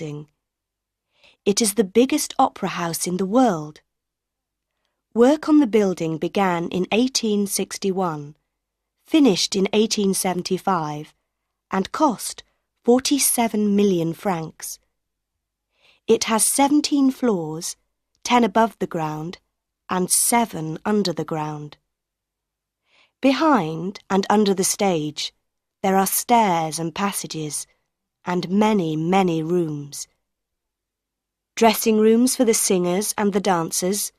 building. It is the biggest opera house in the world. Work on the building began in 1861, finished in 1875, and cost 47 million francs. It has 17 floors, 10 above the ground, and 7 under the ground. Behind and under the stage, there are stairs and passages, and many, many rooms. Dressing rooms for the singers and the dancers,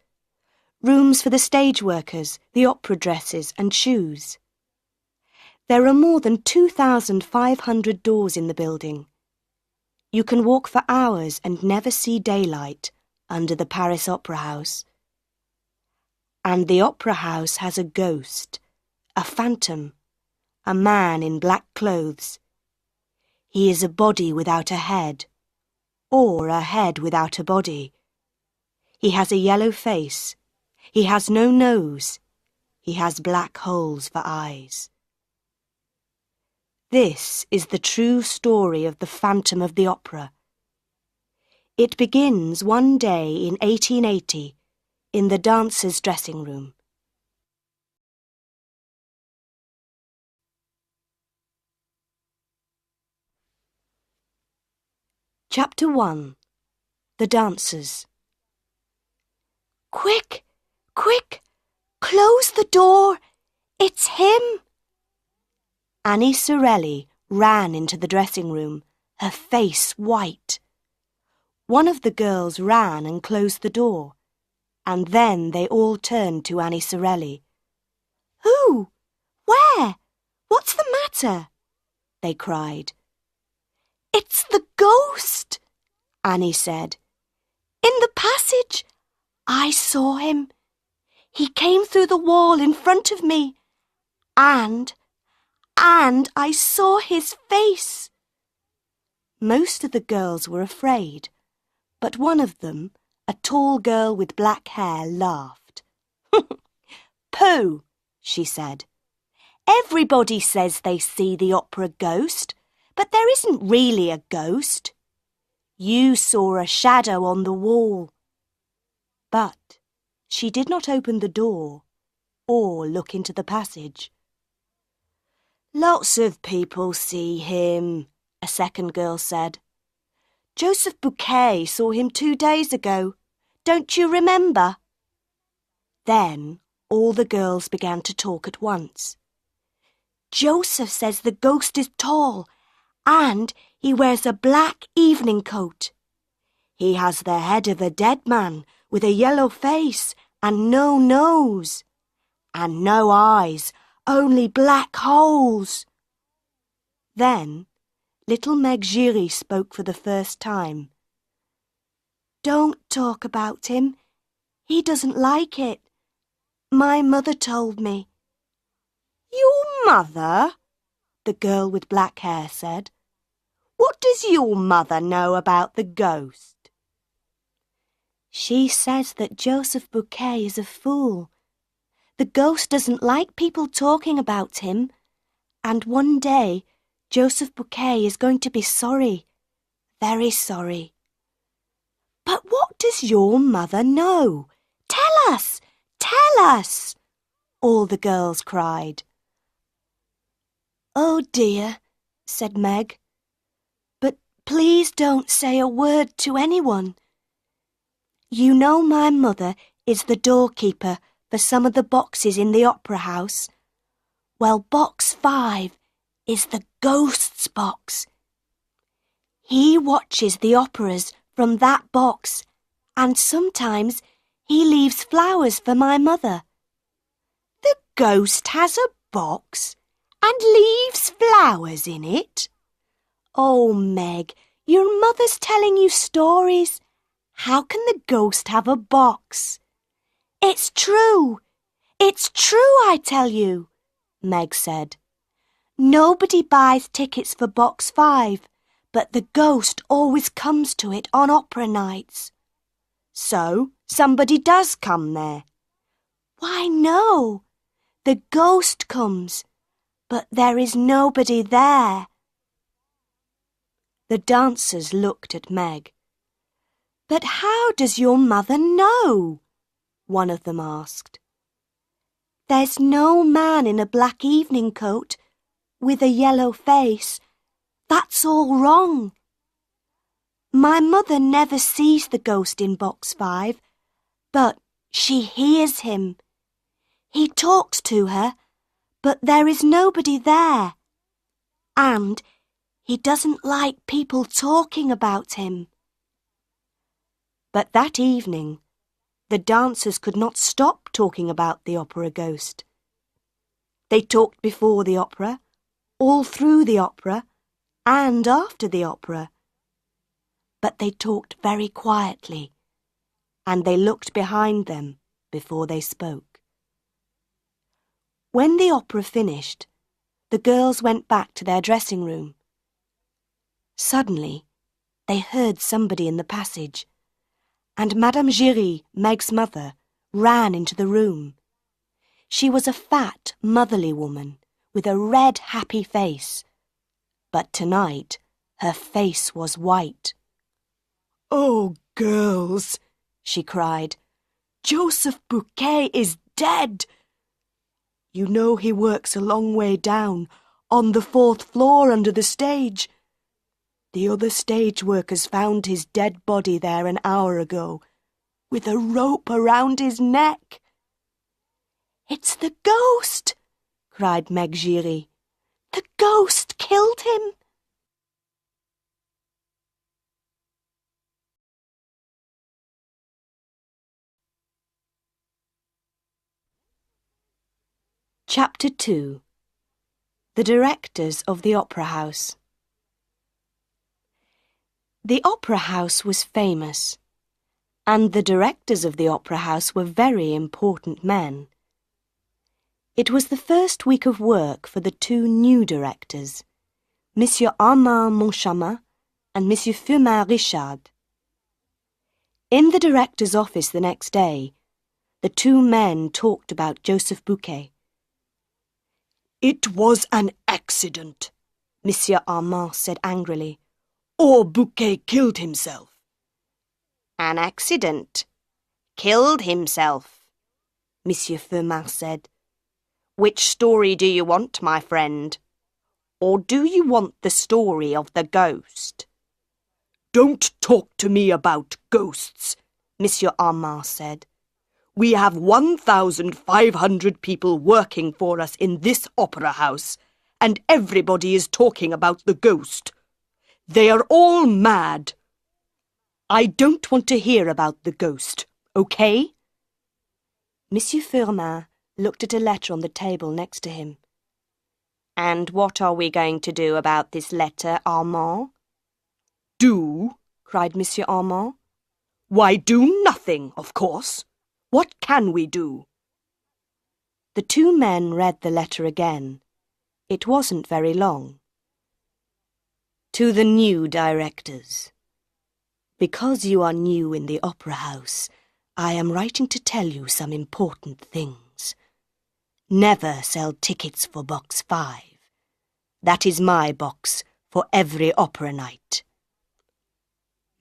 rooms for the stage workers, the opera dresses and shoes. There are more than 2,500 doors in the building. You can walk for hours and never see daylight under the Paris Opera House. And the opera house has a ghost, a phantom, a man in black clothes. He is a body without a head, or a head without a body. He has a yellow face. He has no nose. He has black holes for eyes. This is the true story of the Phantom of the Opera. It begins one day in 1880 in the dancers' dressing room. Chapter 1. The Dancers. Quick! Quick! Close the door! It's him! Annie Sorelli ran into the dressing room, her face white. One of the girls ran and closed the door, and then they all turned to Annie Sorelli. "Who? Where? What's the matter?" they cried. "It's the ghost," Annie said. "In the passage. I saw him. He came through the wall in front of me, and I saw his face." Most of the girls were afraid, but one of them, a tall girl with black hair, laughed. "Pooh," she said. "Everybody says they see the opera ghost, but there isn't really a ghost. You saw a shadow on the wall." But she did not open the door or look into the passage. "Lots of people see him," a second girl said. "Joseph Bouquet saw him 2 days ago. Don't you remember?" Then all the girls began to talk at once. "Joseph says the ghost is tall, and he wears a black evening coat. He has the head of a dead man with a yellow face and no nose, and no eyes, only black holes." Then little Meg Giry spoke for the first time. "Don't talk about him. He doesn't like it. My mother told me." "Your mother?" the girl with black hair said. "What does your mother know about the ghost?" "She says that Joseph Bouquet is a fool. The ghost doesn't like people talking about him, and one day Joseph Bouquet is going to be sorry, very sorry." "But what does your mother know? Tell us! Tell us!" all the girls cried. "Oh dear," said Meg. "But please don't say a word to anyone. You know my mother is the doorkeeper for some of the boxes in the opera house. Well, box 5 is the ghost's box. He watches the operas from that box, and sometimes he leaves flowers for my mother." "The ghost has a box and leaves flowers in it? Oh, Meg, your mother's telling you stories. How can the ghost have a box?" "It's true. It's true, I tell you," Meg said. "Nobody buys tickets for box 5, but the ghost always comes to it on opera nights." "So somebody does come there?" "Why, no. The ghost comes, but there is nobody there." The dancers looked at Meg. "But how does your mother know?" one of them asked. "There's no man in a black evening coat with a yellow face. That's all wrong. My mother never sees the ghost in box 5, but she hears him. He talks to her, but there is nobody there. And he doesn't like people talking about him." But that evening, the dancers could not stop talking about the opera ghost. They talked before the opera, all through the opera, and after the opera. But they talked very quietly, and they looked behind them before they spoke. When the opera finished, the girls went back to their dressing room. Suddenly, they heard somebody in the passage, and Madame Giry, Meg's mother, ran into the room. She was a fat, motherly woman with a red, happy face. But tonight, her face was white. "Oh, girls," she cried, "Joseph Bouquet is dead. You know he works a long way down, on the 4th floor under the stage. The other stage workers found his dead body there an hour ago, with a rope around his neck." "It's the ghost!" cried Meg Giry. "The ghost killed him!" Chapter 2. The Directors of the Opera House. The Opera House was famous, and the directors of the Opera House were very important men. It was the first week of work for the 2 new directors, Monsieur Armand Moncharmin and Monsieur Firmin Richard. In the director's office the next day, the 2 men talked about Joseph Bouquet. "It was an accident," Monsieur Armand said angrily, "or Bouquet killed himself." "An accident? Killed himself?" Monsieur Firmin said. "Which story do you want, my friend? Or do you want the story of the ghost?" "Don't talk to me about ghosts," Monsieur Armand said. "We have 1,500 people working for us in this opera house, and everybody is talking about the ghost. They are all mad. I don't want to hear about the ghost, okay?" Monsieur Firmin looked at a letter on the table next to him. "And what are we going to do about this letter, Armand?" "Do?" cried Monsieur Armand. "Why, do nothing, of course. What can we do?" The 2 men read the letter again. It wasn't very long. "To the new directors. Because you are new in the opera house, I am writing to tell you some important things. Never sell tickets for box 5. That is my box for every opera night.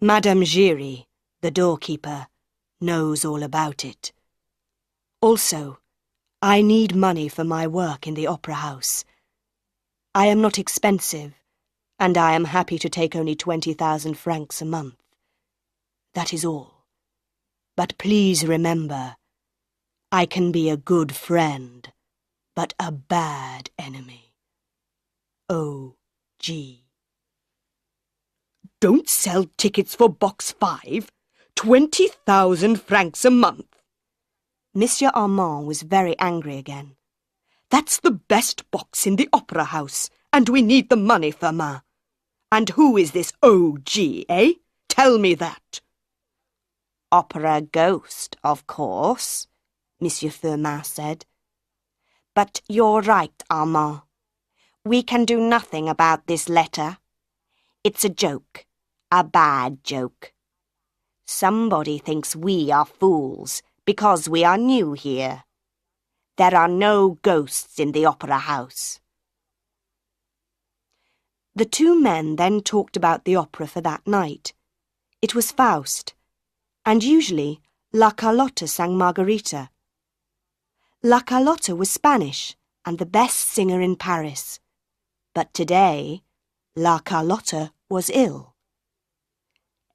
Madame Giry, the doorkeeper, knows all about it. Also, I need money for my work in the opera house. I am not expensive, and I am happy to take only 20,000 francs a month. That is all. But please remember, I can be a good friend, but a bad enemy. O.G." "Don't sell tickets for box 5? 20,000 francs a month!" Monsieur Armand was very angry again. "That's the best box in the opera house, and we need the money, Firmin. And who is this O.G., eh? Tell me that." "Opera ghost, of course," Monsieur Firmin said. "But you're right, Armand. We can do nothing about this letter. It's a joke, a bad joke. Somebody thinks we are fools because we are new here. There are no ghosts in the opera house." The two men then talked about the opera for that night. It was Faust, and usually La Carlotta sang Margarita. La Carlotta was Spanish and the best singer in Paris. But today, La Carlotta was ill.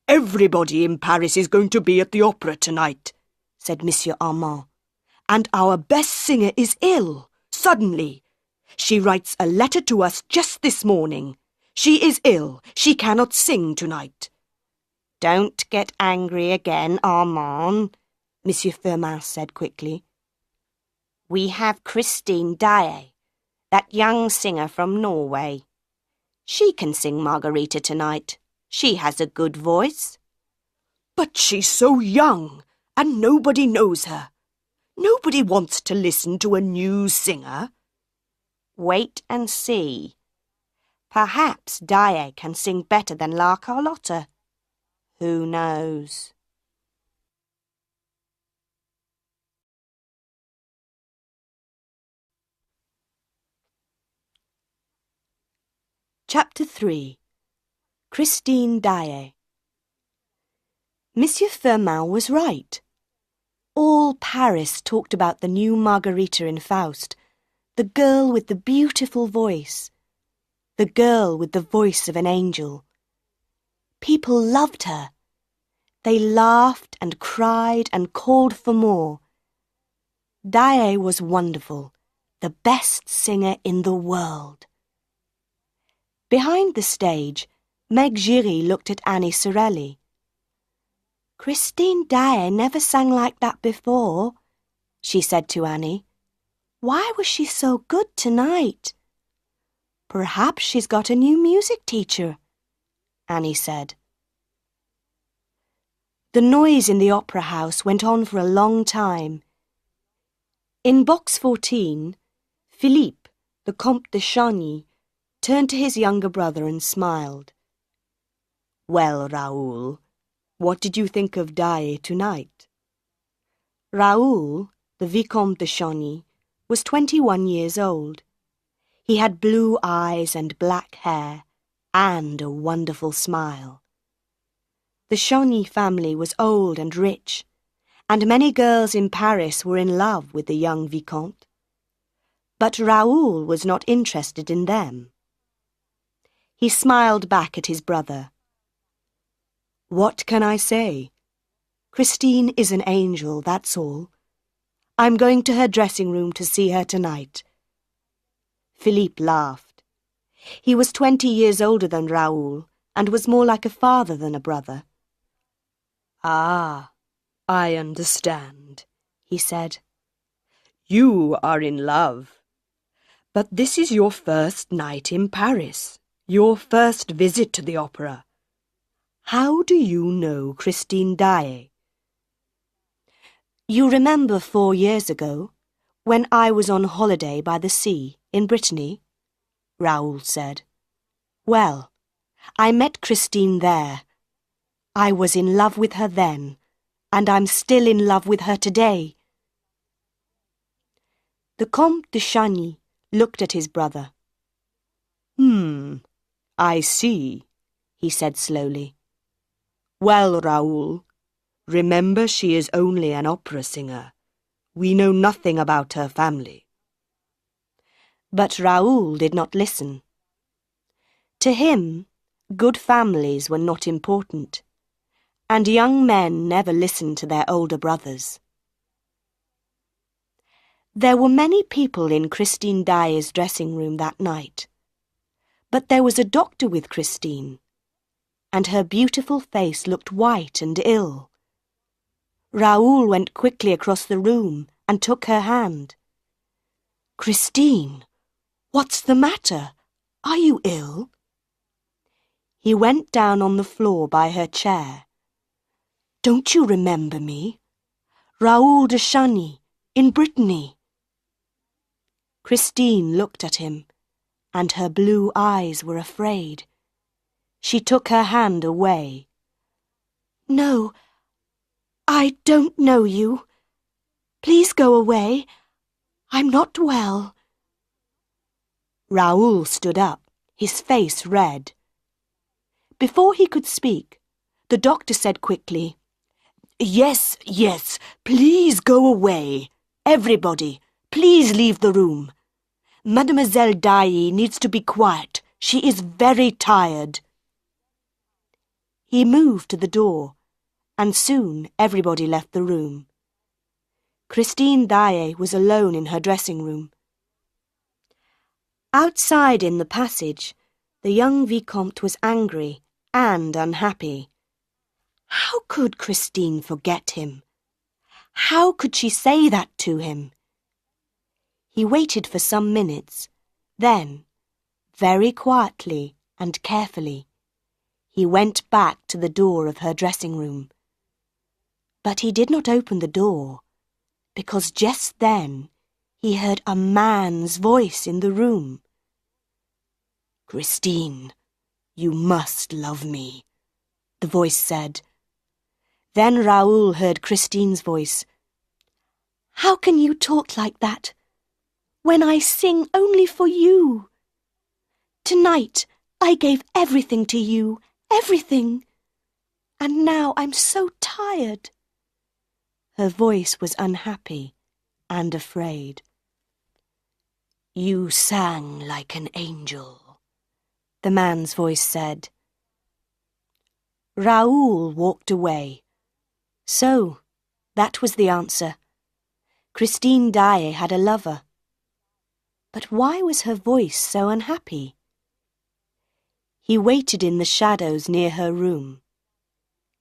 "Everybody in Paris is going to be at the opera tonight," said Monsieur Armand. "And our best singer is ill, suddenly. She writes a letter to us just this morning. She is ill. She cannot sing tonight." "Don't get angry again, Armand," Monsieur Firmin said quickly. "We have Christine Daae, that young singer from Norway. She can sing Margarita tonight. She has a good voice." "But she's so young, and nobody knows her. Nobody wants to listen to a new singer." "Wait and see. Perhaps Daae can sing better than La Carlotta. Who knows?" Chapter 3. Christine Daae. Monsieur Firmin was right. All Paris talked about the new Margarita in Faust, the girl with the beautiful voice, the girl with the voice of an angel. People loved her. They laughed and cried and called for more. Daae was wonderful, the best singer in the world. Behind the stage, Meg Giry looked at Annie Sorelli. "Christine Daae never sang like that before," she said to Annie. "Why was she so good tonight?" "Perhaps she's got a new music teacher," Annie said. The noise in the opera house went on for a long time. In box 14, Philippe, the Comte de Chagny, turned to his younger brother and smiled. "Well, Raoul, what did you think of Daae tonight?" Raoul, the Vicomte de Chagny, was 21 years old. He had blue eyes and black hair, and a wonderful smile. The Chagny family was old and rich, and many girls in Paris were in love with the young Vicomte. But Raoul was not interested in them. He smiled back at his brother. "What can I say? Christine is an angel, that's all. I'm going to her dressing room to see her tonight." Philippe laughed. He was 20 years older than Raoul and was more like a father than a brother. "Ah, I understand," he said. "You are in love. But this is your first night in Paris, your first visit to the opera. How do you know Christine Daae?" "You remember 4 years ago, when I was on holiday by the sea in Brittany?" Raoul said. "Well, I met Christine there. I was in love with her then, and I'm still in love with her today." The Comte de Chagny looked at his brother. I see," he said slowly. "Well, Raoul, remember she is only an opera singer. We know nothing about her family." But Raoul did not listen. To him, good families were not important, and young men never listened to their older brothers. There were many people in Christine Daae's dressing room that night, but there was a doctor with Christine, and her beautiful face looked white and ill. Raoul went quickly across the room and took her hand. "Christine, what's the matter? Are you ill?" He went down on the floor by her chair. "Don't you remember me? Raoul de Chagny, in Brittany." Christine looked at him, and her blue eyes were afraid. She took her hand away. "No, I don't know you. Please go away. I'm not well." Raoul stood up. his face red. Before he could speak, the doctor said quickly, "Yes, yes, please go away. Everybody, please leave the room. Mademoiselle Daae needs to be quiet. She is very tired." He moved to the door, and soon everybody left the room. Christine Daae was alone in her dressing room. Outside in the passage, the young Vicomte was angry and unhappy. How could Christine forget him? How could she say that to him? He waited for some minutes. Then, very quietly and carefully, he went back to the door of her dressing room. But he did not open the door, because just then he heard a man's voice in the room. "Christine, you must love me," the voice said. Then Raoul heard Christine's voice. "How can you talk like that, when I sing only for you? Tonight I gave everything to you, everything. And now I'm so tired." Her voice was unhappy and afraid. "You sang like an angel," the man's voice said. Raoul walked away. So, that was the answer. Christine Daae had a lover. But why was her voice so unhappy? He waited in the shadows near her room.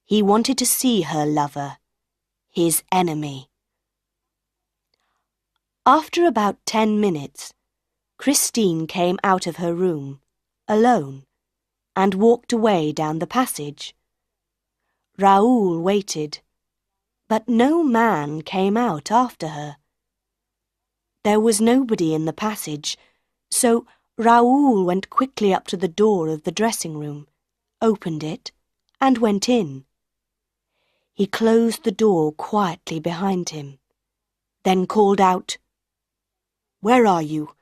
He wanted to see her lover, his enemy. After about 10 minutes, Christine came out of her room, alone, and walked away down the passage. Raoul waited, but no man came out after her. There was nobody in the passage, so Raoul went quickly up to the door of the dressing room, opened it, and went in. He closed the door quietly behind him, then called out, "Where are you?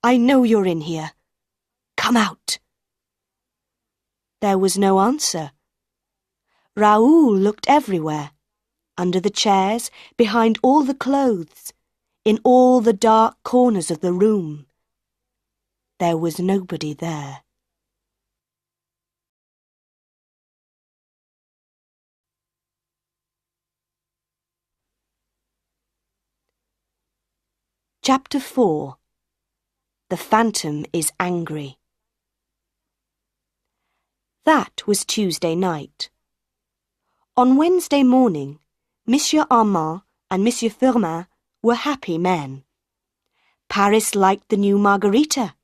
I know you're in here. Come out." There was no answer. Raoul looked everywhere, under the chairs, behind all the clothes, in all the dark corners of the room. There was nobody there. Chapter 4. The Phantom is Angry. That was Tuesday night. On Wednesday morning, Monsieur Armand and Monsieur Firmin were happy men. Paris liked the new Margarita.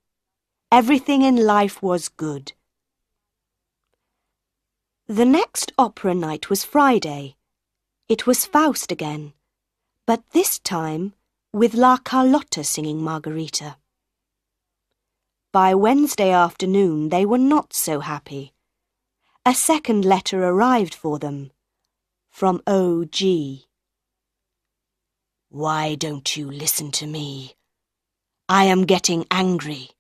Everything in life was good. The next opera night was Friday. It was Faust again, but this time with La Carlotta singing Margarita. By Wednesday afternoon they were not so happy. A second letter arrived for them, from O.G. "Why don't you listen to me? I am getting angry.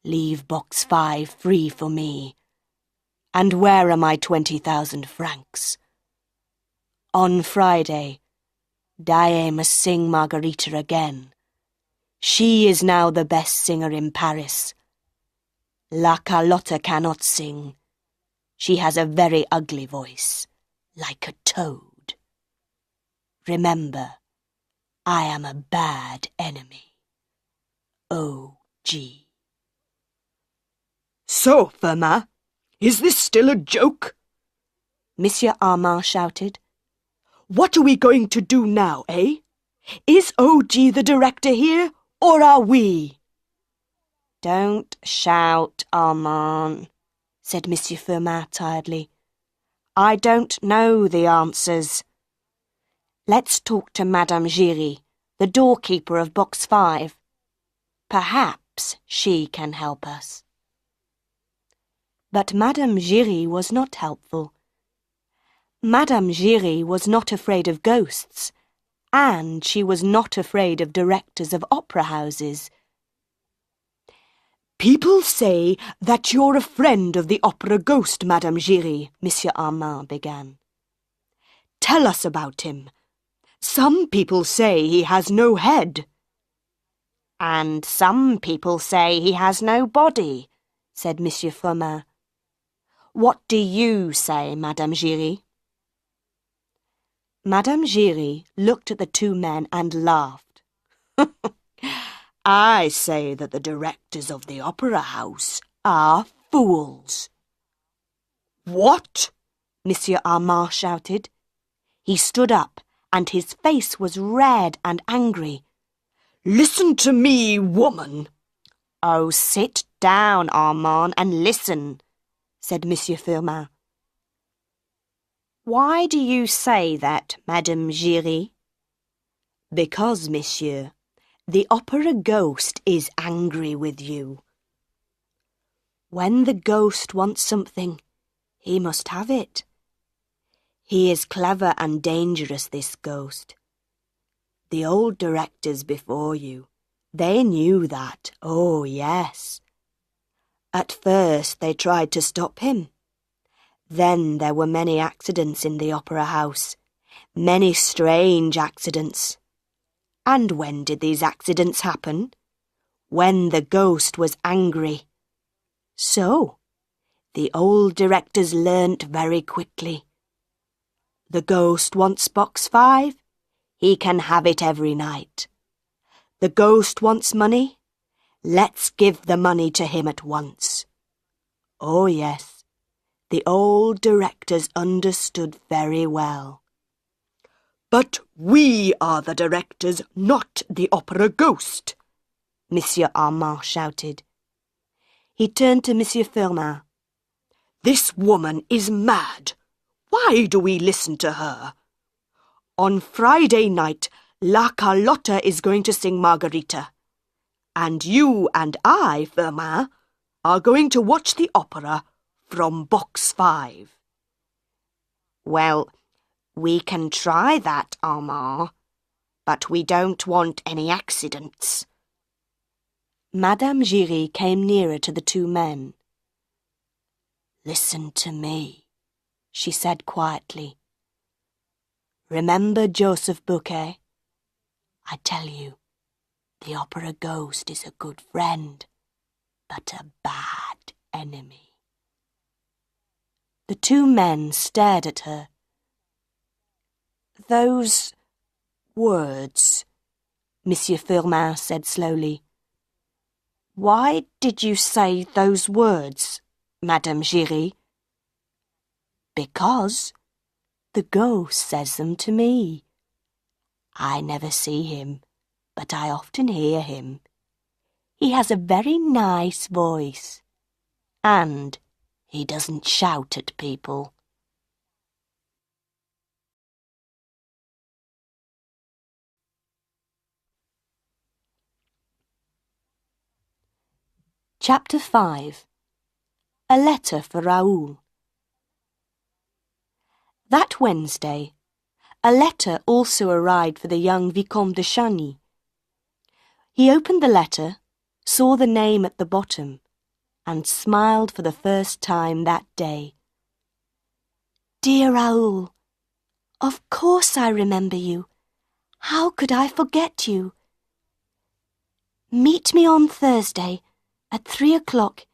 Leave box 5 free for me. And where are my 20,000 francs? On Friday, Daae must sing Margarita again. She is now the best singer in Paris. La Carlotta cannot sing. She has a very ugly voice, like a toad. Remember, I am a bad enemy. O.G." "So, Firmin, is this still a joke?" Monsieur Armand shouted. "What are we going to do now, eh? Is O.G. the director here, or are we?" "Don't shout, Armand," said Monsieur Firmin tiredly. "I don't know the answers. Let's talk to Madame Giry, the doorkeeper of box 5. Perhaps she can help us." But Madame Giry was not helpful. Madame Giry was not afraid of ghosts, and she was not afraid of directors of opera houses. People say that you're a friend of the opera ghost, Madame Giry, Monsieur Armand began. Tell us about him. Some people say he has no head. And some people say he has no body, said Monsieur Firmin. What do you say, Madame Giry? Madame Giry looked at the two men and laughed. I say that the directors of the opera house are fools. What? Monsieur Armand shouted. He stood up, and his face was red and angry. Listen to me, woman. Oh, sit down, Armand, and listen, said Monsieur Firmin. Why do you say that, Madame Giry? Because, monsieur, the opera ghost is angry with you. When the ghost wants something, he must have it. He is clever and dangerous, this ghost. The old directors before you, they knew that, oh yes. At first they tried to stop him. Then there were many accidents in the opera house, many strange accidents. And when did these accidents happen? When the ghost was angry. So, the old directors learnt very quickly. The ghost wants box 5. He can have it every night. The ghost wants money. Let's give the money to him at once. Oh yes, the old directors understood very well. But we are the directors, not the opera ghost, Monsieur Armand shouted. He turned to Monsieur Firmin. This woman is mad. Why do we listen to her? On Friday night, La Carlotta is going to sing Margarita. And you and I, Firmin, are going to watch the opera from box 5. Well, we can try that, Armand, but we don't want any accidents. Madame Giry came nearer to the two men. Listen to me, she said quietly. Remember Joseph Bouquet? I tell you, the opera ghost is a good friend, but a bad enemy. The two men stared at her. Those words, Monsieur Firmin said slowly. Why did you say those words, Madame Giry? Because the ghost says them to me. I never see him, but I often hear him. He has a very nice voice, and he doesn't shout at people. Chapter 5. A Letter for Raoul. That Wednesday, a letter also arrived for the young Vicomte de Chagny. He opened the letter, saw the name at the bottom, and smiled for the first time that day. Dear Raoul, of course I remember you. How could I forget you? Meet me on Thursday at 3 o'clock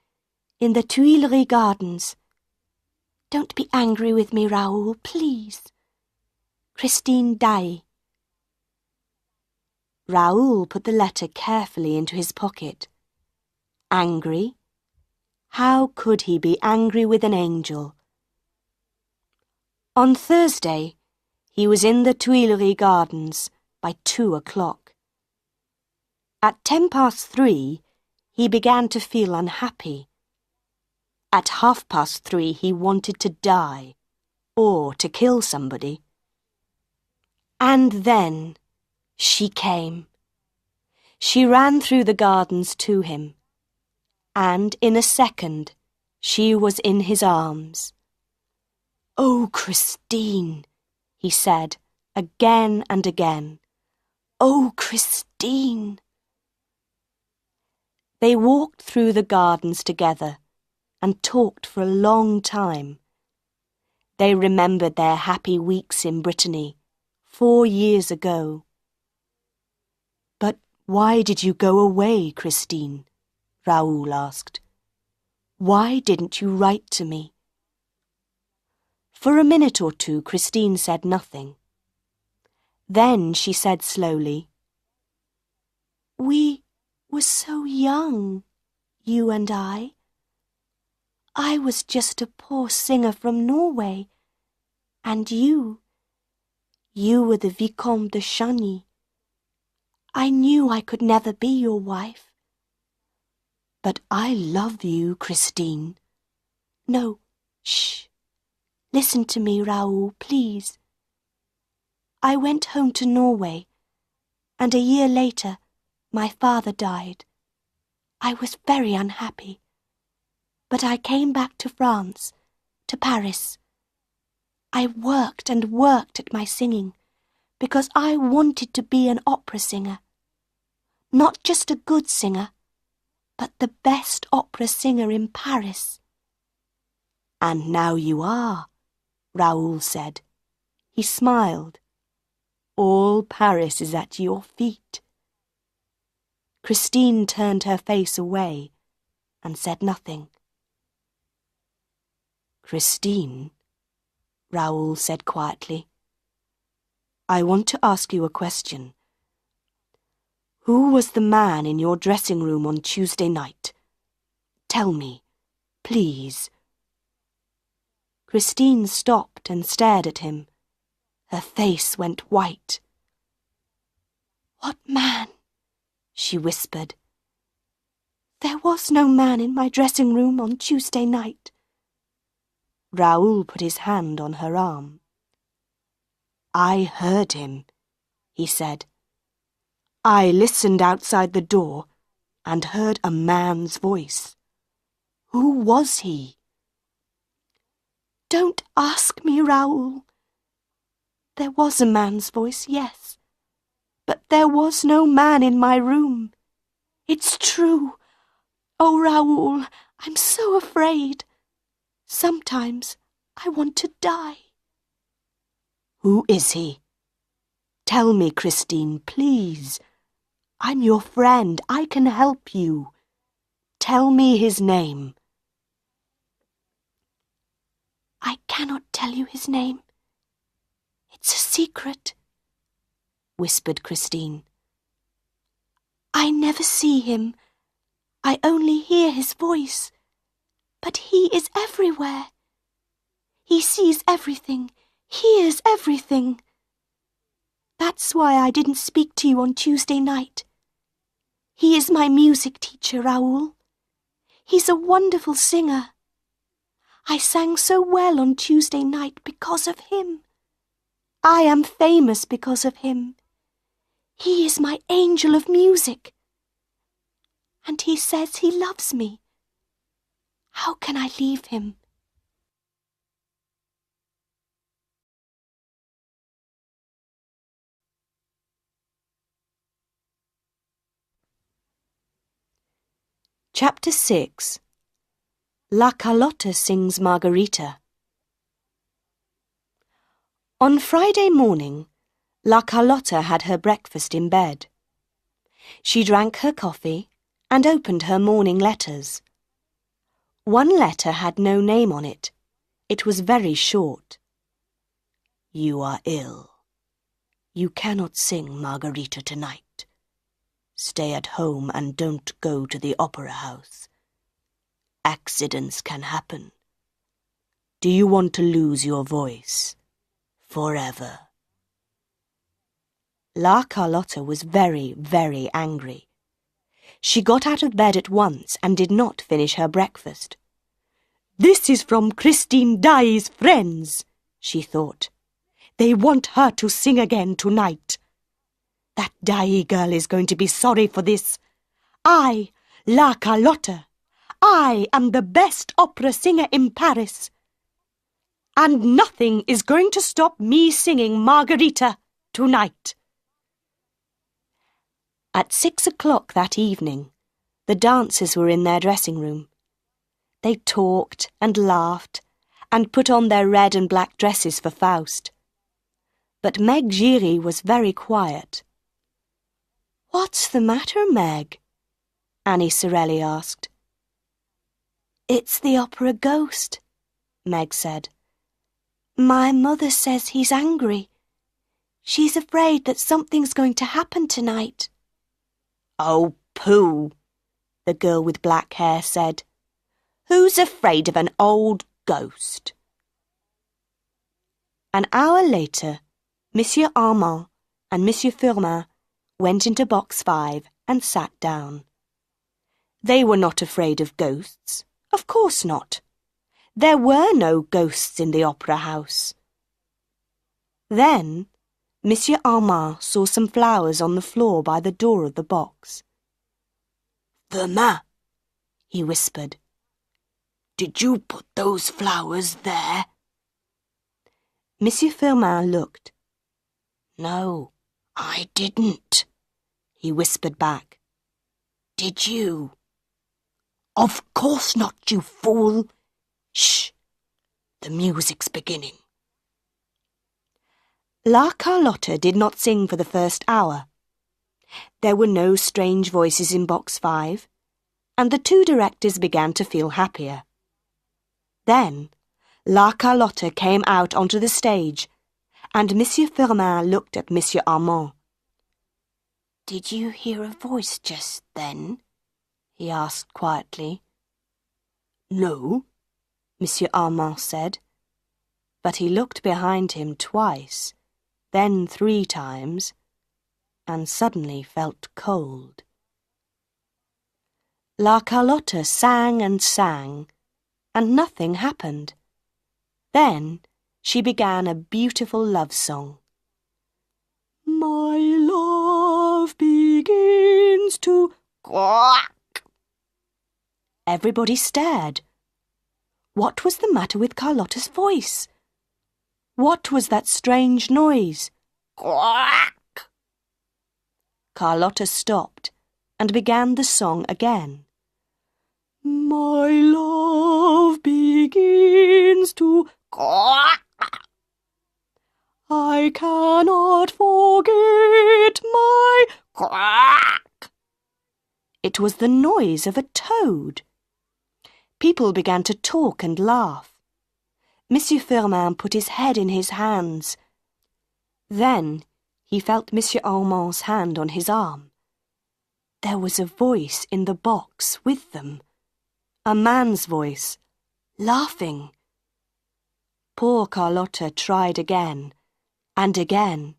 in the Tuileries Gardens. Don't be angry with me, Raoul, please. Christine Daae. Raoul put the letter carefully into his pocket. Angry? How could he be angry with an angel? On Thursday, he was in the Tuileries Gardens by 2 o'clock. At 3:10, he began to feel unhappy. At 3:30, he wanted to die, or to kill somebody. And then she came. She ran through the gardens to him, and in a second she was in his arms. "Oh, Christine," he said again and again. "Oh, Christine." They walked through the gardens together and talked for a long time. They remembered their happy weeks in Brittany 4 years ago. "But why did you go away, Christine?" Raoul asked. "Why didn't you write to me?" For a minute or two, Christine said nothing. Then she said slowly, "We were so young, you and I. I was just a poor singer from Norway, and you were the Vicomte de Chagny. I knew I could never be your wife. But I love you, Christine. No, shh. Listen to me, Raoul, please. I went home to Norway, and a year later, my father died. I was very unhappy. But I came back to France, to Paris. I worked and worked at my singing, because I wanted to be an opera singer. Not just a good singer, but the best opera singer in Paris." "And now you are," Raoul said. He smiled. "All Paris is at your feet." Christine turned her face away and said nothing. "Christine," Raoul said quietly, "I want to ask you a question. Who was the man in your dressing room on Tuesday night? Tell me, please." Christine stopped and stared at him. Her face went white. "What man?" she whispered. "There was no man in my dressing room on Tuesday night." Raoul put his hand on her arm. "I heard him," he said. "I listened outside the door and heard a man's voice. Who was he?" "Don't ask me, Raoul. There was a man's voice, yes, but there was no man in my room. It's true. Oh, Raoul, I'm so afraid. Sometimes I want to die." "Who is he? Tell me, Christine, please. I'm your friend. I can help you. Tell me his name." "I cannot tell you his name. It's a secret," whispered Christine. "I never see him. I only hear his voice. But he is everywhere. He sees everything, hears everything. That's why I didn't speak to you on Tuesday night. He is my music teacher, Raoul. He's a wonderful singer. I sang so well on Tuesday night because of him. I am famous because of him. He is my angel of music. And he says he loves me. How can I leave him?" Chapter 6. La Carlotta sings Margarita. On Friday morning, La Carlotta had her breakfast in bed. She drank her coffee and opened her morning letters. One letter had no name on it. It was very short. "You are ill. You cannot sing Margarita tonight. Stay at home and don't go to the opera house. Accidents can happen. Do you want to lose your voice forever?" La Carlotta was very, very angry. She got out of bed at once and did not finish her breakfast. "This is from Christine Daae's friends," she thought. "They want her to sing again tonight. That Daae girl is going to be sorry for this. I, La Carlotta, I am the best opera singer in Paris. And nothing is going to stop me singing Margarita tonight." At 6 o'clock that evening, The dancers were in their dressing room. They talked and laughed and put on their red and black dresses for Faust. But Meg Giry was very quiet. "What's the matter, Meg?" Annie Sorelli asked. "It's the opera ghost," Meg said. "My mother says he's angry. She's afraid that something's going to happen tonight." "Oh, pooh," the girl with black hair said. "Who's afraid of an old ghost?" An hour later, Monsieur Armand and Monsieur Firmin went into box 5 and sat down. They were not afraid of ghosts. Of course not. There were no ghosts in the opera house. Then Monsieur Armand saw some flowers on the floor by the door of the box. "Firmin," he whispered, "did you put those flowers there?" Monsieur Firmin looked. "No, I didn't," he whispered back. "Did you?" "Of course not, you fool! Shh! The music's beginning." La Carlotta did not sing for the first hour. There were no strange voices in box 5, and the two directors began to feel happier. Then La Carlotta came out onto the stage, and Monsieur Firmin looked at Monsieur Armand. "Did you hear a voice just then?" he asked quietly. "No," Monsieur Armand said, but he looked behind him twice, then 3 times, and suddenly felt cold. La Carlotta sang and sang, and nothing happened. Then she began a beautiful love song. "My love begins to quack." Everybody stared. What was the matter with Carlotta's voice? What was that strange noise? Quack! Carlotta stopped and began the song again. "My love begins to quack. I cannot forget my quack." It was the noise of a toad. People began to talk and laugh. Monsieur Firmin put his head in his hands. Then he felt Monsieur Armand's hand on his arm. There was a voice in the box with them. A man's voice, laughing. Poor Carlotta tried again and again.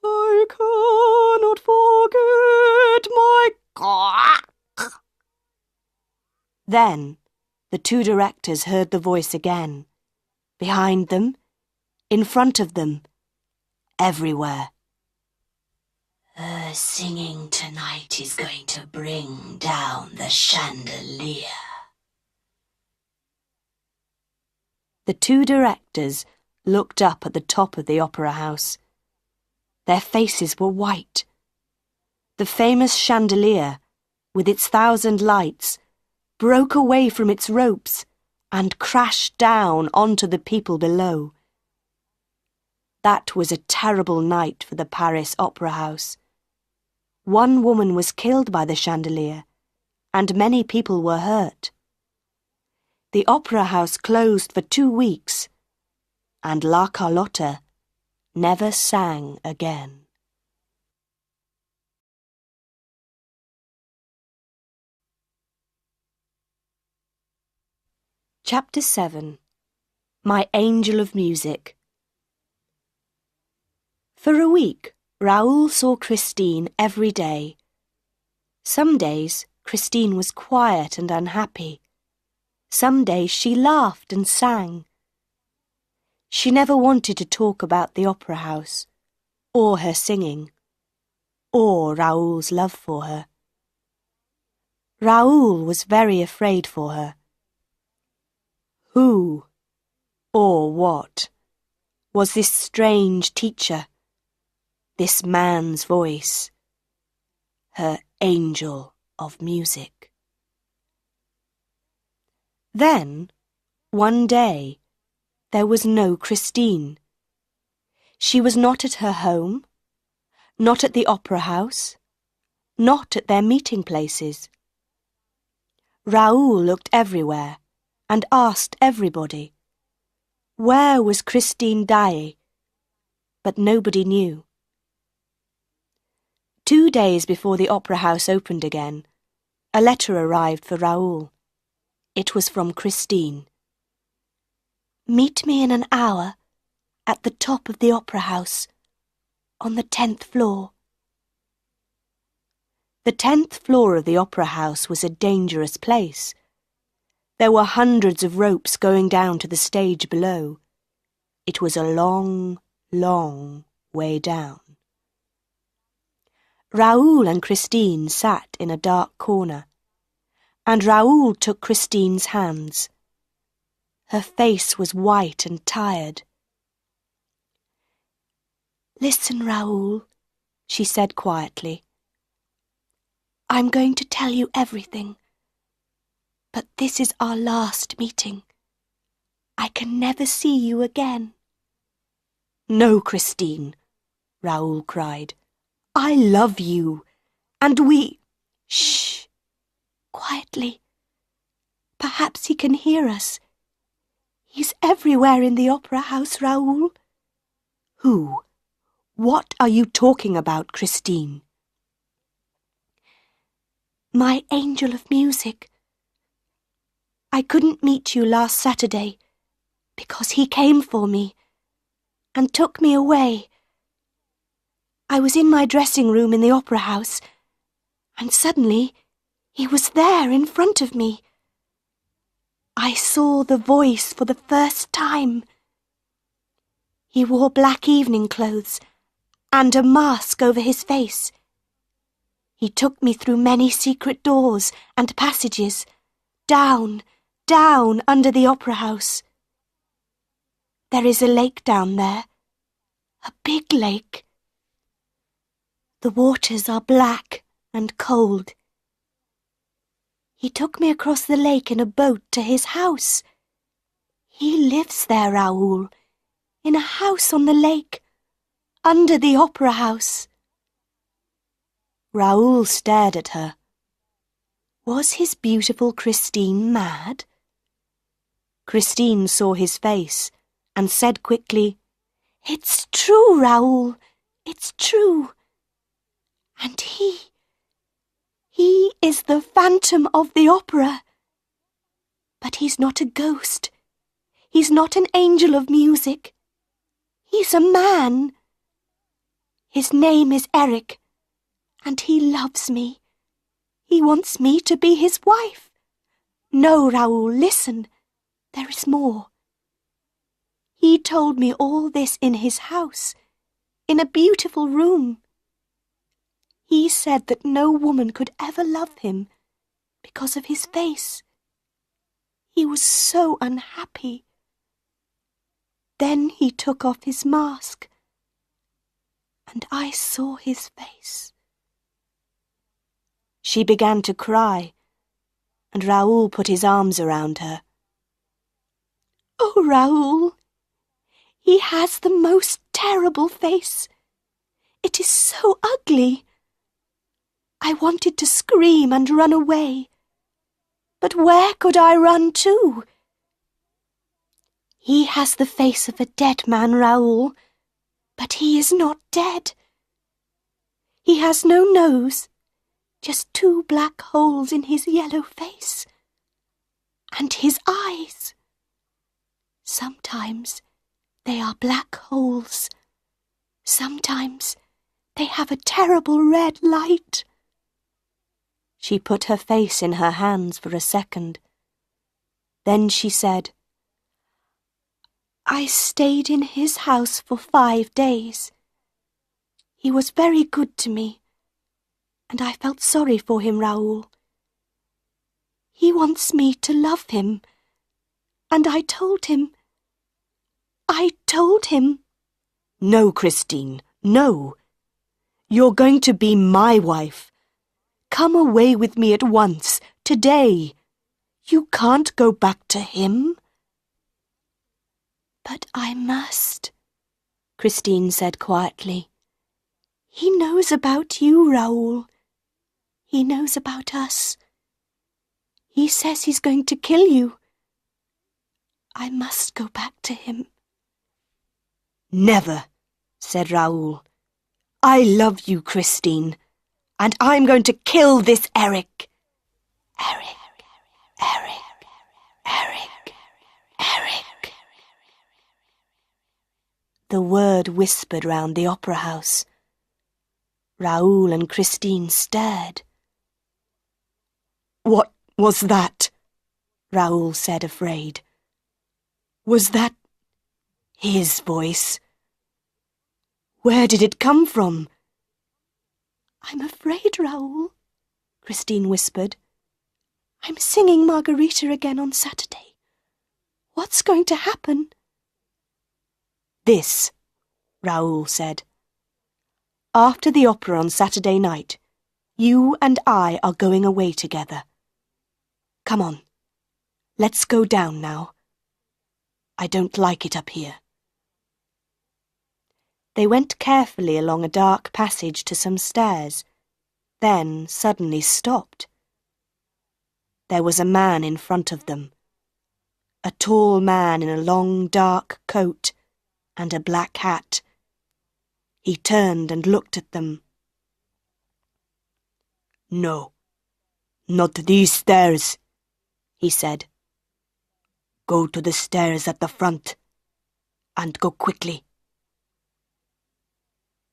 "I cannot forget my quack." Then the two directors heard the voice again. Behind them, in front of them, everywhere. "Her singing tonight is going to bring down the chandelier." The two directors looked up at the top of the opera house. Their faces were white. The famous chandelier, with its 1,000 lights, broke away from its ropes and crashed down onto the people below. That was a terrible night for the Paris Opera House. 1 woman was killed by the chandelier, and many people were hurt. The opera house closed for 2 weeks, and La Carlotta never sang again. Chapter 7. My Angel of Music. For a week, Raoul saw Christine every day. Some days, Christine was quiet and unhappy. Some days she laughed and sang. She never wanted to talk about the opera house, or her singing, or Raoul's love for her. Raoul was very afraid for her. Who, or what, was this strange teacher, this man's voice, her angel? of music. Then, one day, there was no Christine. She was not at her home, not at the opera house, not at their meeting places. Raoul looked everywhere and asked everybody, where was Christine Daae? But nobody knew. 2 days before the opera house opened again, a letter arrived for Raoul. It was from Christine. Meet me in an hour at the top of the opera house, on the 10th floor. The 10th floor of the opera house was a dangerous place. There were hundreds of ropes going down to the stage below. It was a long, long way down. Raoul and Christine sat in a dark corner, and Raoul took Christine's hands. Her face was white and tired. Listen, Raoul, she said quietly. I'm going to tell you everything, but this is our last meeting. I can never see you again. No, Christine, Raoul cried. I love you, and we... Shh! Quietly. Perhaps he can hear us. He's everywhere in the opera house, Raoul. Who? What are you talking about, Christine? My angel of music. I couldn't meet you last Saturday because he came for me and took me away. I was in my dressing room in the opera house, and suddenly he was there in front of me. I saw the voice for the first time. He wore black evening clothes and a mask over his face. He took me through many secret doors and passages, down, down under the opera house. There is a lake down there, a big lake. The waters are black and cold. He took me across the lake in a boat to his house. He lives there, Raoul, in a house on the lake, under the opera house. Raoul stared at her. Was his beautiful Christine mad? Christine saw his face and said quickly, It's true, Raoul, it's true. And he is the Phantom of the Opera. But he's not a ghost. He's not an angel of music. He's a man. His name is Eric, and he loves me. He wants me to be his wife. No, Raoul, listen. There is more. He told me all this in his house, in a beautiful room. He said that no woman could ever love him because of his face. He was so unhappy. Then he took off his mask, and I saw his face. She began to cry, and Raoul put his arms around her. Oh, Raoul, he has the most terrible face. It is so ugly. I wanted to scream and run away, but where could I run to? He has the face of a dead man, Raoul, but he is not dead. He has no nose, just 2 black holes in his yellow face. And his eyes. Sometimes they are black holes. Sometimes they have a terrible red light. She put her face in her hands for a second. Then she said, I stayed in his house for 5 days. He was very good to me, and I felt sorry for him, Raoul. He wants me to love him, and I told him. No, Christine, no. You're going to be my wife. Come away with me at once, today. You can't go back to him. But I must, Christine said quietly. He knows about you, Raoul. He knows about us. He says he's going to kill you. I must go back to him. Never, said Raoul. I love you, Christine, and I'm going to kill this Eric. Eric, Eric, Eric, Eric. The word whispered round the opera house. Raoul and Christine stared. What was that? Raoul said, afraid. Was that his voice? Where did it come from? I'm afraid, Raoul, Christine whispered. I'm singing Margarita again on Saturday. What's going to happen? This, Raoul said. After the opera on Saturday night, you and I are going away together. Come on, let's go down now. I don't like it up here. They went carefully along a dark passage to some stairs, then suddenly stopped. There was a man in front of them, a tall man in a long dark coat and a black hat. He turned and looked at them. No, not these stairs, he said. Go to the stairs at the front, and go quickly.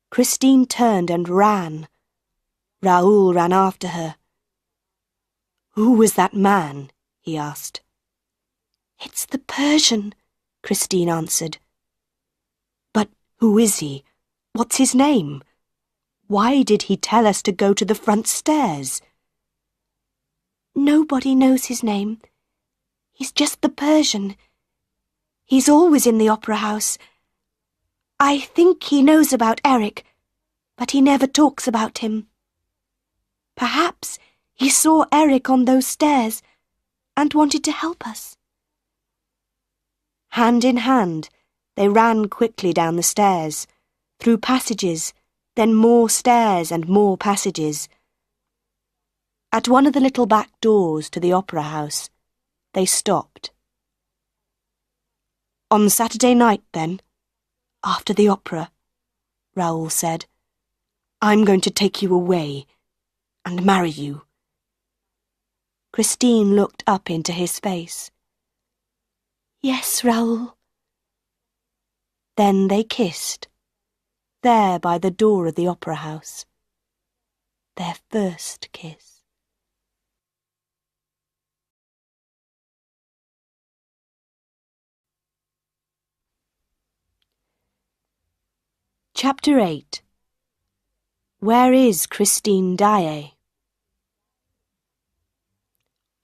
Christine turned and ran. Raoul ran after her. Who was that man? He asked. It's the Persian, Christine answered. But who is he? What's his name? Why did he tell us to go to the front stairs? Nobody knows his name. He's just the Persian. He's always in the opera house. I think he knows about Eric, but he never talks about him. Perhaps he saw Eric on those stairs and wanted to help us. Hand in hand, they ran quickly down the stairs, through passages, then more stairs and more passages. At one of the little back doors to the opera house, they stopped. On Saturday night, then, after the opera, Raoul said, I'm going to take you away and marry you. Christine looked up into his face. Yes, Raoul. Then they kissed, there by the door of the opera house. Their first kiss. Chapter 8. Where is Christine Daae?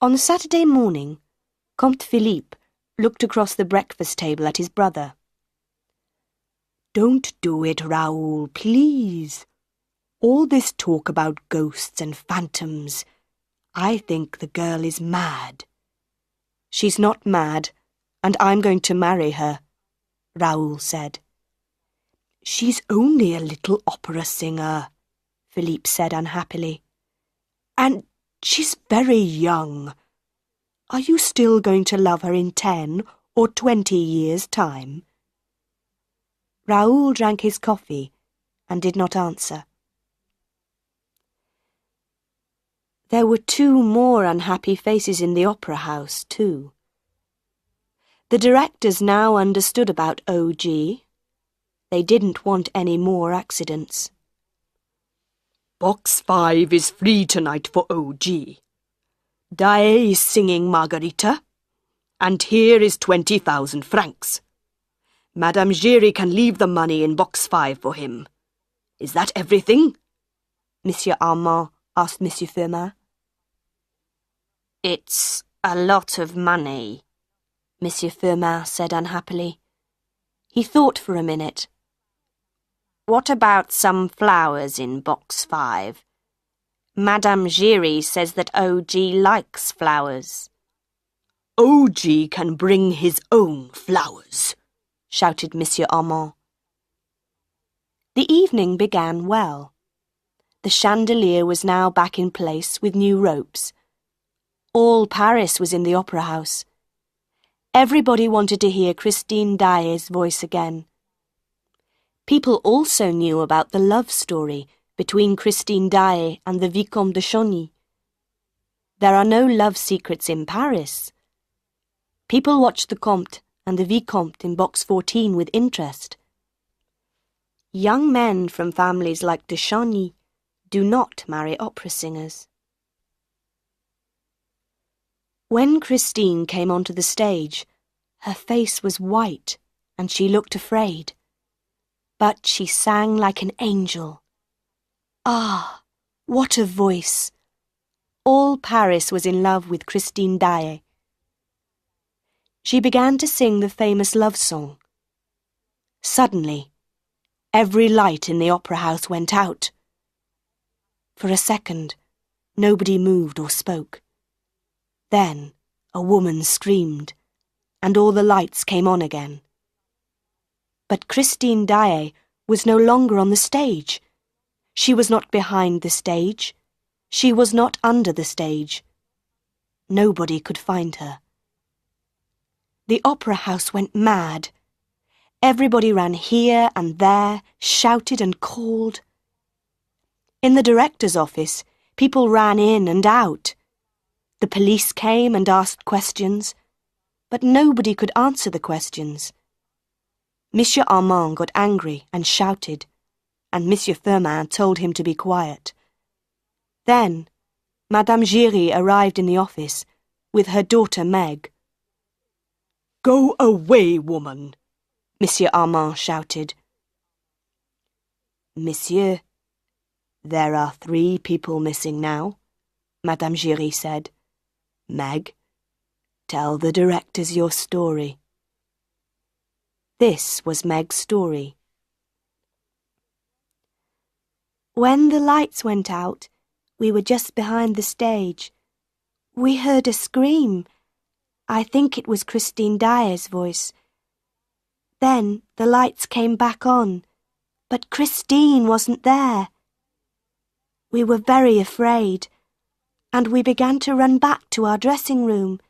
On Saturday morning, Comte Philippe looked across the breakfast table at his brother. Don't do it, Raoul, please. All this talk about ghosts and phantoms. I think the girl is mad. She's not mad, and I'm going to marry her, Raoul said. She's only a little opera singer, Philippe said unhappily. And she's very young. Are you still going to love her in 10 or 20 years' time? Raoul drank his coffee and did not answer. There were 2 more unhappy faces in the opera house, too. The directors now understood about O.G. They didn't want any more accidents. Box 5 is free tonight for O.G. Daae is singing Margarita, and here is 20,000 francs. Madame Giry can leave the money in box 5 for him. Is that everything? Monsieur Armand asked Monsieur Firmin. It's a lot of money, Monsieur Firmin said unhappily. He thought for a minute. What about some flowers in box 5? Madame Giry says that O.G. likes flowers. O.G. can bring his own flowers, shouted Monsieur Armand. The evening began well. The chandelier was now back in place with new ropes. All Paris was in the opera house. Everybody wanted to hear Christine Daae's voice again. People also knew about the love story between Christine Daae and the Vicomte de Chauny. There are no love secrets in Paris. People watched the Comte and the Vicomte in box 14 with interest. Young men from families like de Chauny do not marry opera singers. When Christine came onto the stage, her face was white and she looked afraid. But she sang like an angel. Ah, what a voice! All Paris was in love with Christine Daae. She began to sing the famous love song. Suddenly, every light in the opera house went out. For a second, nobody moved or spoke. Then a woman screamed, and all the lights came on again. But Christine Daae was no longer on the stage. She was not behind the stage. She was not under the stage. Nobody could find her. The opera house went mad. Everybody ran here and there, shouted and called. In the director's office, people ran in and out. The police came and asked questions, but nobody could answer the questions. Monsieur Armand got angry and shouted, and Monsieur Firmin told him to be quiet. Then, Madame Giry arrived in the office with her daughter Meg. "Go away, woman," Monsieur Armand shouted. "Monsieur, there are 3 people missing now," Madame Giry said. "Meg, tell the directors your story." This was Meg's story. When the lights went out, we were just behind the stage. We heard a scream. I think it was Christine Daae's voice. Then the lights came back on, but Christine wasn't there. We were very afraid, and we began to run back to our dressing room.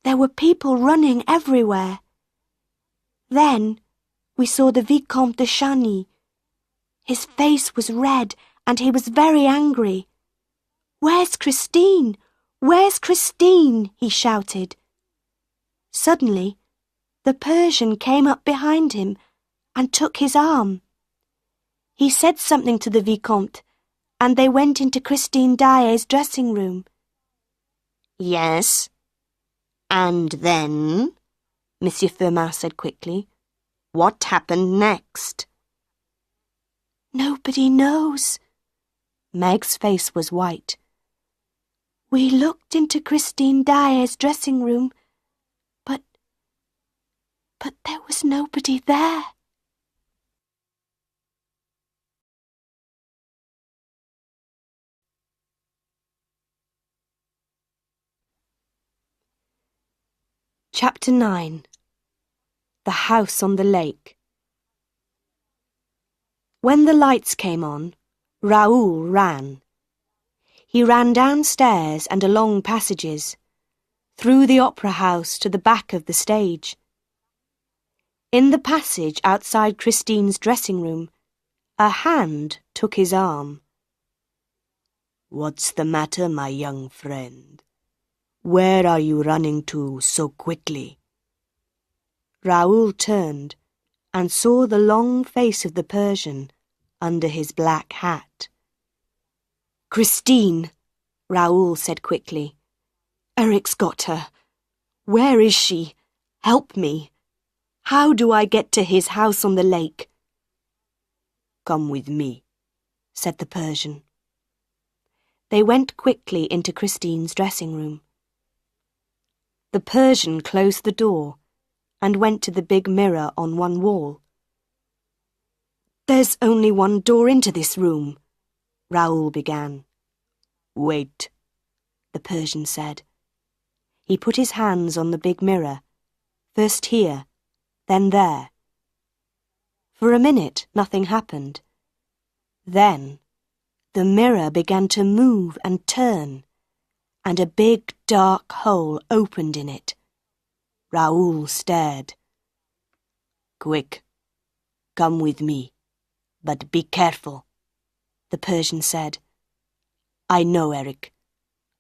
There were people running everywhere. Then we saw the Vicomte de Chauny. His face was red and he was very angry. "Where's Christine? Where's Christine?" he shouted. Suddenly, the Persian came up behind him and took his arm. He said something to the Vicomte, and they went into Christine Daae's dressing room. "Yes, and then?" Monsieur Firmin said quickly. "What happened next?" "Nobody knows." Meg's face was white. "We looked into Christine Daae's dressing room, but there was nobody there." Chapter 9. The House on the Lake. When the lights came on, Raoul ran. He ran downstairs and along passages, through the opera house to the back of the stage. In the passage outside Christine's dressing room, a hand took his arm. "What's the matter, my young friend? Where are you running to so quickly?" Raoul turned and saw the long face of the Persian under his black hat. "Christine," Raoul said quickly. "Eric's got her. Where is she? Help me. How do I get to his house on the lake?" "Come with me," said the Persian. They went quickly into Christine's dressing room. The Persian closed the door and went to the big mirror on one wall. "There's only one door into this room," Raoul began. Wait, the Persian said. He put his hands on the big mirror, first here, then there. For a minute, nothing happened. Then, the mirror began to move and turn, and a big dark hole opened in it. Raoul stared. Quick, come with me, but be careful, the Persian said. I know Eric.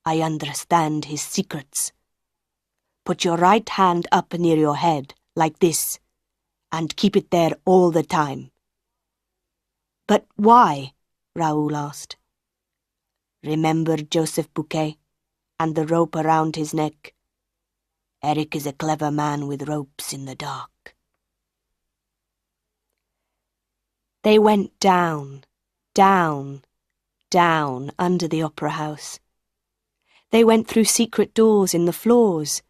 I understand his secrets. Put your right hand up near your head, like this, and keep it there all the time. But why? Raoul asked. Remember Joseph Bouquet and the rope around his neck? Eric is a clever man with ropes in the dark. They went down, down, down under the opera house. They went through secret doors in the floors,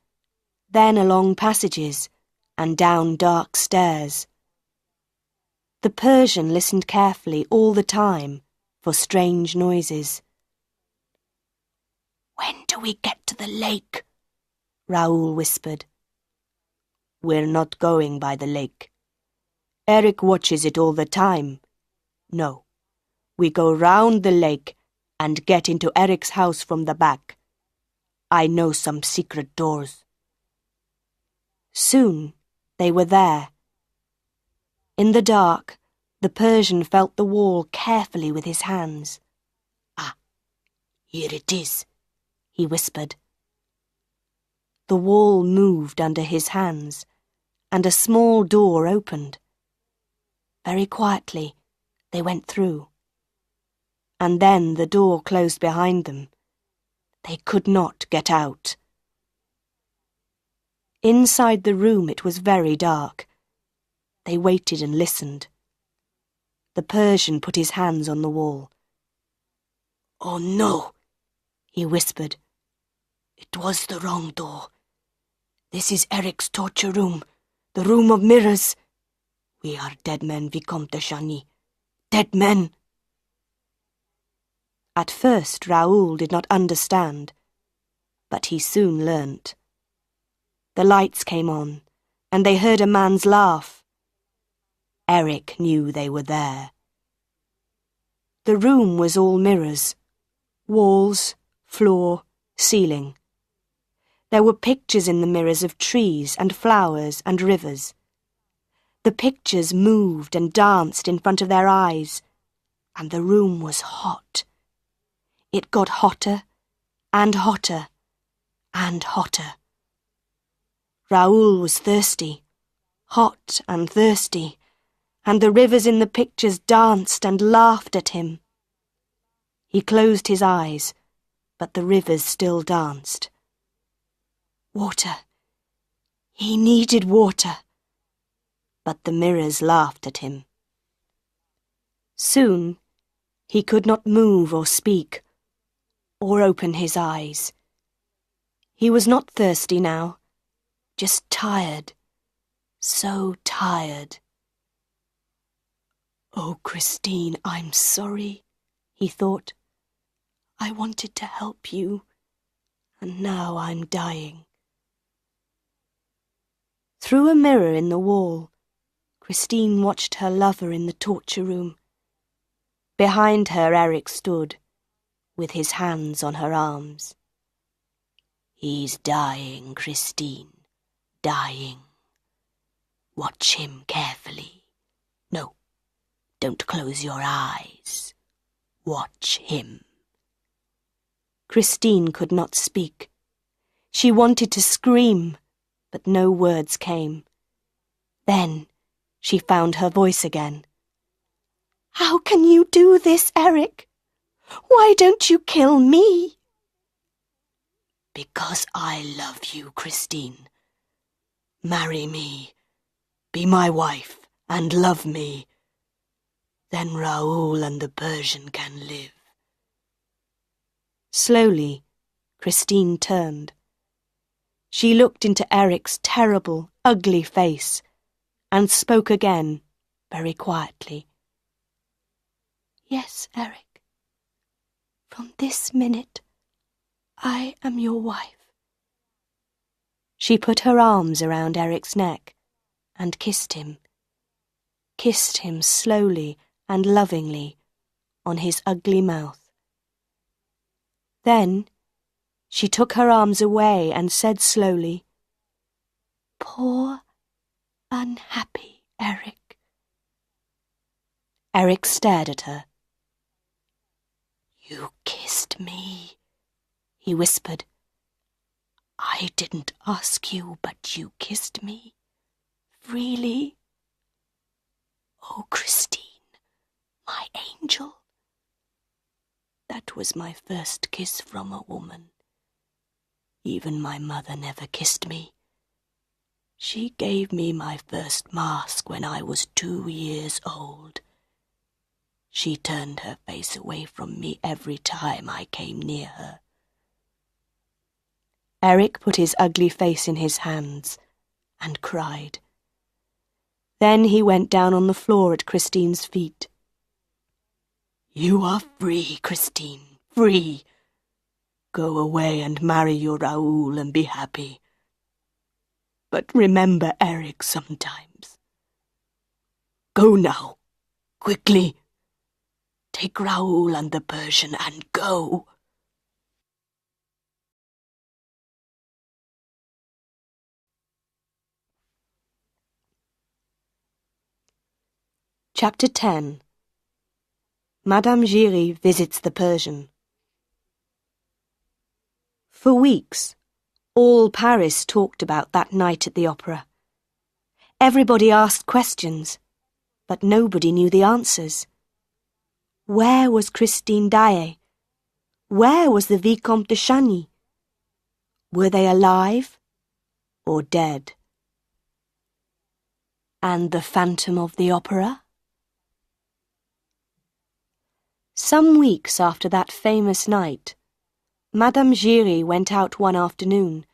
then along passages and down dark stairs. The Persian listened carefully all the time for strange noises. When do we get to the lake? Raoul whispered. We're not going by the lake. Eric watches it all the time. No, we go round the lake and get into Eric's house from the back. I know some secret doors. Soon they were there. In the dark, the Persian felt the wall carefully with his hands. Ah, here it is, he whispered. The wall moved under his hands, and a small door opened. Very quietly, they went through. And then the door closed behind them. They could not get out. Inside the room it was very dark. They waited and listened. The Persian put his hands on the wall. Oh no, he whispered. It was the wrong door. This is Eric's torture room, the room of mirrors. We are dead men, Vicomte de Chagny. Dead men. At first Raoul did not understand, but he soon learnt. The lights came on, and they heard a man's laugh. Eric knew they were there. The room was all mirrors, walls, floor, ceiling. There were pictures in the mirrors of trees and flowers and rivers. The pictures moved and danced in front of their eyes, and the room was hot. It got hotter and hotter and hotter. Raoul was thirsty, hot and thirsty, and the rivers in the pictures danced and laughed at him. He closed his eyes, but the rivers still danced. Water. He needed water. But the mirrors laughed at him. Soon, he could not move or speak, or open his eyes. He was not thirsty now, just tired, so tired. Oh, Christine, I'm sorry, he thought. I wanted to help you, and now I'm dying. Through a mirror in the wall, Christine watched her lover in the torture room. Behind her Eric stood, with his hands on her arms. He's dying, Christine, dying. Watch him carefully. No, don't close your eyes. Watch him. Christine could not speak. She wanted to scream, but no words came. Then she found her voice again. How can you do this, Eric? Why don't you kill me? Because I love you, Christine. Marry me, be my wife, and love me. Then Raoul and the Persian can live. Slowly, Christine turned. She looked into Eric's terrible, ugly face and spoke again, very quietly. Yes, Eric. From this minute, I am your wife." She put her arms around Eric's neck and kissed him slowly and lovingly on his ugly mouth. Then she took her arms away and said slowly, "Poor, unhappy Eric." Eric stared at her. "You kissed me," he whispered. "I didn't ask you, but you kissed me. Freely. Oh, Christine, my angel. That was my first kiss from a woman. Even my mother never kissed me. She gave me my first mask when I was 2 years old. She turned her face away from me every time I came near her." Eric put his ugly face in his hands and cried. Then he went down on the floor at Christine's feet. "You are free, Christine, free. Go away and marry your Raoul and be happy. But remember Eric sometimes. Go now, quickly. Take Raoul and the Persian and go." Chapter 10. Madame Giry visits the Persian. For weeks, all Paris talked about that night at the opera. Everybody asked questions, but nobody knew the answers. Where was Christine Daae? Where was the Vicomte de Chagny? Were they alive or dead? And the Phantom of the Opera? Some weeks after that famous night, Madame Giry went out one afternoon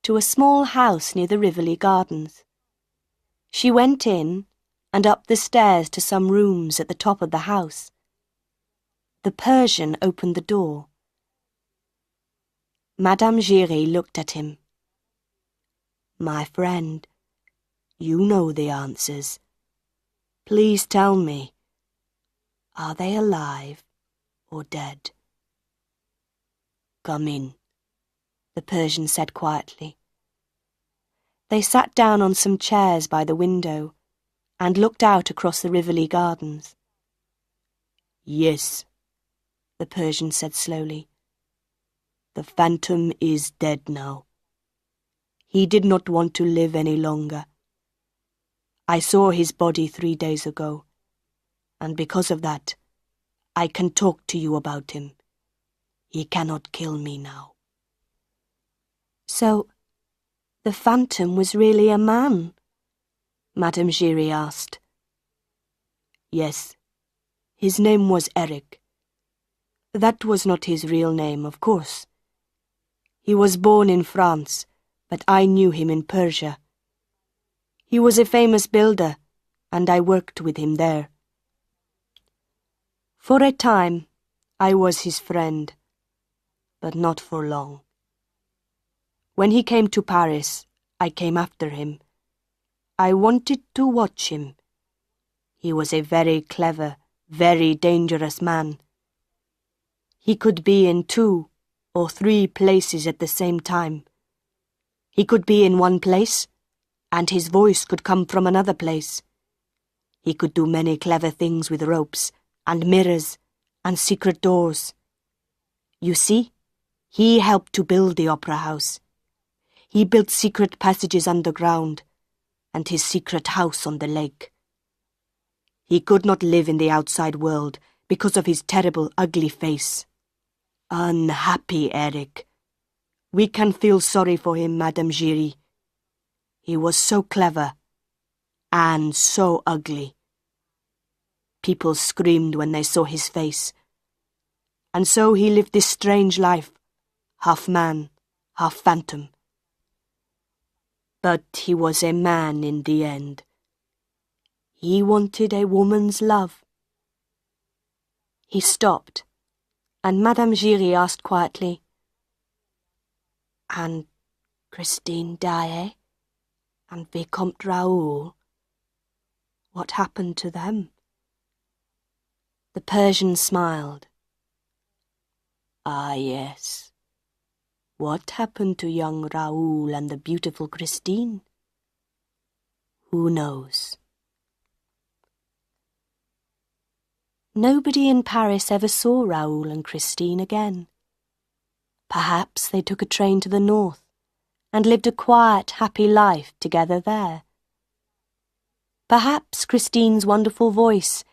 to a small house near the Rivoli Gardens. She went in and up the stairs to some rooms at the top of the house. The Persian opened the door. Madame Giry looked at him. "My friend, you know the answers. Please tell me, are they alive or dead?" "Come in," the Persian said quietly. They sat down on some chairs by the window and looked out across the Rivoli Gardens. "Yes," the Persian said slowly. "The Phantom is dead now. He did not want to live any longer. I saw his body 3 days ago, and because of that, I can talk to you about him. He cannot kill me now." "So, the Phantom was really a man?" Madame Giry asked. "Yes, his name was Eric. That was not his real name, of course. He was born in France, but I knew him in Persia. He was a famous builder, and I worked with him there. For a time, I was his friend, but not for long. When he came to Paris, I came after him. I wanted to watch him. He was a very clever, very dangerous man. He could be in 2 or 3 places at the same time. He could be in one place, and his voice could come from another place. He could do many clever things with ropes, and mirrors, and secret doors. You see, he helped to build the opera house. He built secret passages underground, and his secret house on the lake. He could not live in the outside world because of his terrible, ugly face. Unhappy Eric. We can feel sorry for him, Madame Giry. He was so clever, and so ugly. People screamed when they saw his face. And so he lived this strange life, half man, half phantom. But he was a man in the end. He wanted a woman's love." He stopped And Madame Giry asked quietly, "And Christine Daae and Vicomte Raoul, what happened to them?" The Persian smiled. "Ah, yes. What happened to young Raoul and the beautiful Christine? Who knows?" Nobody in Paris ever saw Raoul and Christine again. Perhaps they took a train to the north and lived a quiet, happy life together there. Perhaps Christine's wonderful voice